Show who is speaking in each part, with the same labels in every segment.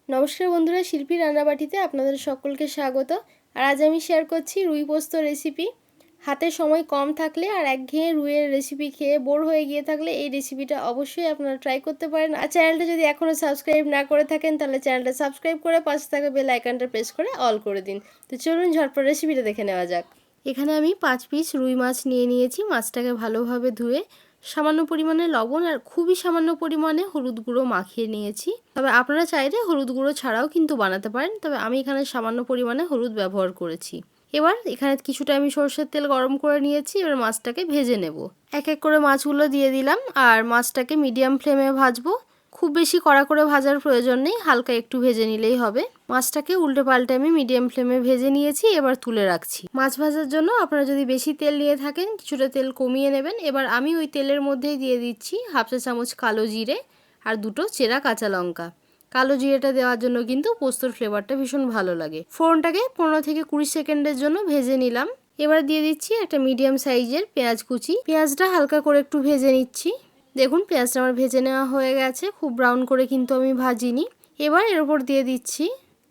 Speaker 1: নমস্কার বন্ধুরা, শিল্পী রান্নাবাটিতে আপনাদের সকলকে স্বাগত। আর আজ আমি শেয়ার করছি রুই পোস্ত রেসিপি। হাতে সময় কম থাকলে আর একঘেয়ে রুইয়ের রেসিপি খেয়ে বোর হয়ে গিয়ে থাকলে এই রেসিপিটা অবশ্যই আপনারা ট্রাই করতে পারেন। আর চ্যানেলটা যদি এখনও সাবস্ক্রাইব না করে থাকেন তাহলে চ্যানেলটা সাবস্ক্রাইব করে পাশে থাকা বেল আইকনটা প্রেস করে অল করে দিন। তো চলুন ঝটপট রেসিপিটা দেখে নেওয়া যাক। এখানে আমি 5 পিস রুই মাছ নিয়ে নিয়েছি। মাছটাকে ভালোভাবে ধুয়ে সামান্য পরিমাণে লবণ আর খুবই সামান্য পরিমাণে হলুদ গুঁড়ো মাখিয়ে নিয়েছি। তবে আপনারা চাইলে হলুদ গুঁড়ো ছাড়াও কিন্তু বানাতে পারেন, তবে আমি এখানে সামান্য পরিমাণে হলুদ ব্যবহার করেছি। এবার এখানে কিছুটা আমি সরষের তেল গরম করে নিয়েছি। এবার মাছটাকে ভেজে নেব। এক এক করে মাছগুলো দিয়ে দিলাম আর মাছটাকে মিডিয়াম ফ্লেমে ভাজবো। খুব বেশি কড়া করে ভাজার প্রয়োজন নেই, হালকা একটু ভেজে নিলেই হবে। মাছটাকে উল্টে পাল্টে আমি মিডিয়াম ফ্লেমে ভেজে নিয়েছি। এবার তুলে রাখছি। মাছ ভাজার জন্য আপনারা যদি বেশি তেল নিয়ে থাকেন কিছুটা তেল কমিয়ে নেবেন। এবার আমি ওই তেলের মধ্যেই দিয়ে দিচ্ছি হাফ চা চামচ কালো জিরে আর দুটো চেরা কাঁচা লঙ্কা। কালো জিরেটা দেওয়ার জন্য কিন্তু পোস্তর ফ্লেভারটা ভীষণ ভালো লাগে। ফোড়নটাকে 15 থেকে 20 সেকেন্ডের জন্য ভেজে নিলাম। এবার দিয়ে দিচ্ছি একটা মিডিয়াম সাইজের পেঁয়াজ কুচি। পেঁয়াজটা হালকা করে একটু ভেজে নিচ্ছি। দেখুন পেঁয়াজটা আমার ভেজে নেওয়া হয়ে গেছে, খুব ব্রাউন করে কিন্তু আমি ভাজিনি। এবার এর উপর দিয়ে দিচ্ছি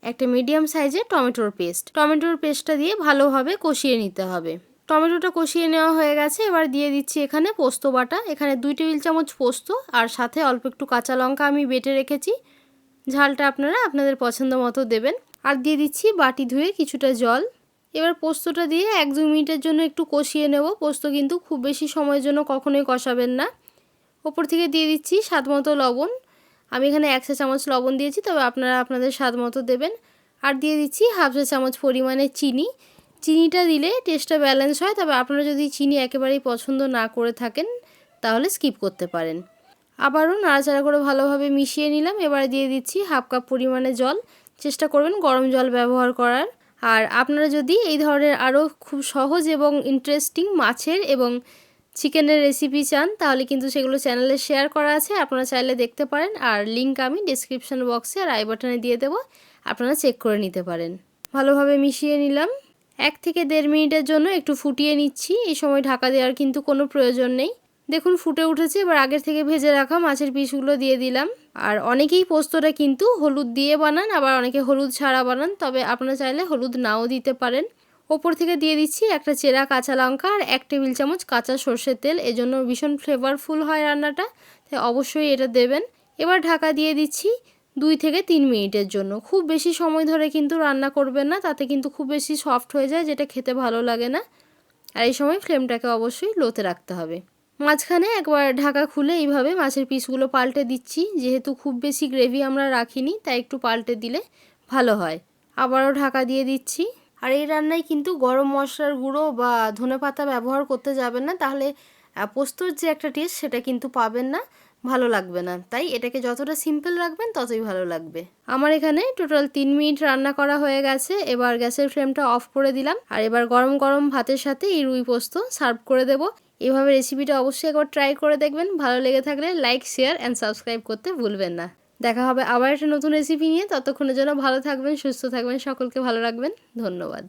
Speaker 1: একটা মিডিয়াম সাইজের টমেটোর পেস্ট। টমেটোর পেস্টটা দিয়ে ভালোভাবে কষিয়ে নিতে হবে। টমেটোটা কষিয়ে নেওয়া হয়ে গেছে। এবার দিয়ে দিচ্ছি এখানে পোস্ত বাটা। এখানে 2 টেবিল চামচ পোস্ত আর সাথে অল্প একটু কাঁচা লঙ্কা আমি বেটে রেখেছি। ঝালটা আপনারা আপনাদের পছন্দ মতো দেবেন। আর দিয়ে দিচ্ছি বাটি ধুয়ে কিছুটা জল। এবার পোস্তটা দিয়ে 1-2 মিনিটের জন্য একটু কষিয়ে নেব। পোস্ত কিন্তু খুব বেশি সময়ের জন্য কখনোই কষাবেন না। ওপর থেকে দিয়ে দিচ্ছি স্বাদ মতো লবণ। আমি এখানে 1 চা চামচ লবণ দিয়েছি, তবে আপনারা আপনাদের স্বাদ মতো দেবেন। আর দিয়ে দিচ্ছি হাফ চা চামচ পরিমাণে চিনি। চিনিটা দিলে টেস্টটা ব্যালেন্স হয়, তবে আপনারা যদি চিনি একেবারেই পছন্দ না করে থাকেন তাহলে স্কিপ করতে পারেন। আবারও নাড়াচাড়া করে ভালোভাবে মিশিয়ে নিলাম। এবার দিয়ে দিচ্ছি হাফ কাপ পরিমাণে জল। চেষ্টা করবেন গরম জল ব্যবহার করার। আর আপনারা যদি এই ধরনের আরও খুব সহজ এবং ইন্টারেস্টিং মাছের এবং চিকেনের রেসিপি চান তাহলে কিন্তু সেগুলো চ্যানেলে শেয়ার করা আছে, আপনারা চাইলে দেখতে পারেন। আর লিঙ্ক আমি ডেসক্রিপশন বক্সে আর আই বাটনে দিয়ে দেবো, আপনারা চেক করে নিতে পারেন। ভালোভাবে মিশিয়ে নিলাম। 1 থেকে 1.5 মিনিটের জন্য একটু ফুটিয়ে নিচ্ছি। এই সময় ঢাকা দেওয়ার কিন্তু কোনো প্রয়োজন নেই। দেখুন ফুটে উঠেছে। এবার আগের থেকে ভেজে রাখা মাছের পিসগুলো দিয়ে দিলাম। আর অনেকেই পোস্তটা কিন্তু হলুদ দিয়ে বানান, আবার অনেকে হলুদ ছাড়া বানান, তবে আপনারা চাইলে হলুদ নাও দিতে পারেন। ওপর থেকে দিয়ে দিচ্ছি একটা চেরা কাঁচা লঙ্কা আর 1 টেবিল চামচ কাঁচা সর্ষের তেল। এজন্য ভীষণ ফ্লেভারফুল হয় রান্নাটা, তাই অবশ্যই এটা দেবেন। এবার ঢাকা দিয়ে দিচ্ছি 2 থেকে 3 মিনিটের জন্য। খুব বেশি সময় ধরে কিন্তু রান্না করবেন না, তাতে কিন্তু খুব বেশি সফট হয়ে যায়, যেটা খেতে ভালো লাগে না। আর এই সময় ফ্লেমটাকে অবশ্যই লোতে রাখতে হবে। মাঝখানে একবার ঢাকা খুলে এইভাবে মাছের পিসগুলো পাল্টে দিচ্ছি। যেহেতু খুব বেশি গ্রেভি আমরা রাখিনি, তাই একটু পাল্টে দিলে ভালো হয়। আবারও ঢাকা দিয়ে দিচ্ছি। আর এই রান্নায় কিন্তু গরম মশলার গুঁড়ো বা ধনেপাতা ব্যবহার করতে যাবেন না, তাহলে পোস্তর যে একটা টেস্ট সেটা কিন্তু পাবেন না, ভালো লাগবে না। তাই এটাকে যতটা সিম্পল রাখবেন ততই ভালো লাগবে। আমার এখানে টোটাল 3 মিনিট রান্না করা হয়ে গেছে। এবার গ্যাসের ফ্লেমটা অফ করে দিলাম। আর এবার গরম গরম ভাতের সাথে এই রুই পোস্ত সার্ভ করে দেব। এভাবে রেসিপিটা অবশ্যই একবার ট্রাই করে দেখবেন। ভালো লেগে থাকলে লাইক, শেয়ার অ্যান্ড সাবস্ক্রাইব করতে ভুলবেন না। দেখা হবে আবার একটা নতুন রেসিপি নিয়ে। ততক্ষণের জন্য ভালো থাকবেন, সুস্থ থাকবেন, সকলকে ভালো রাখবেন। ধন্যবাদ।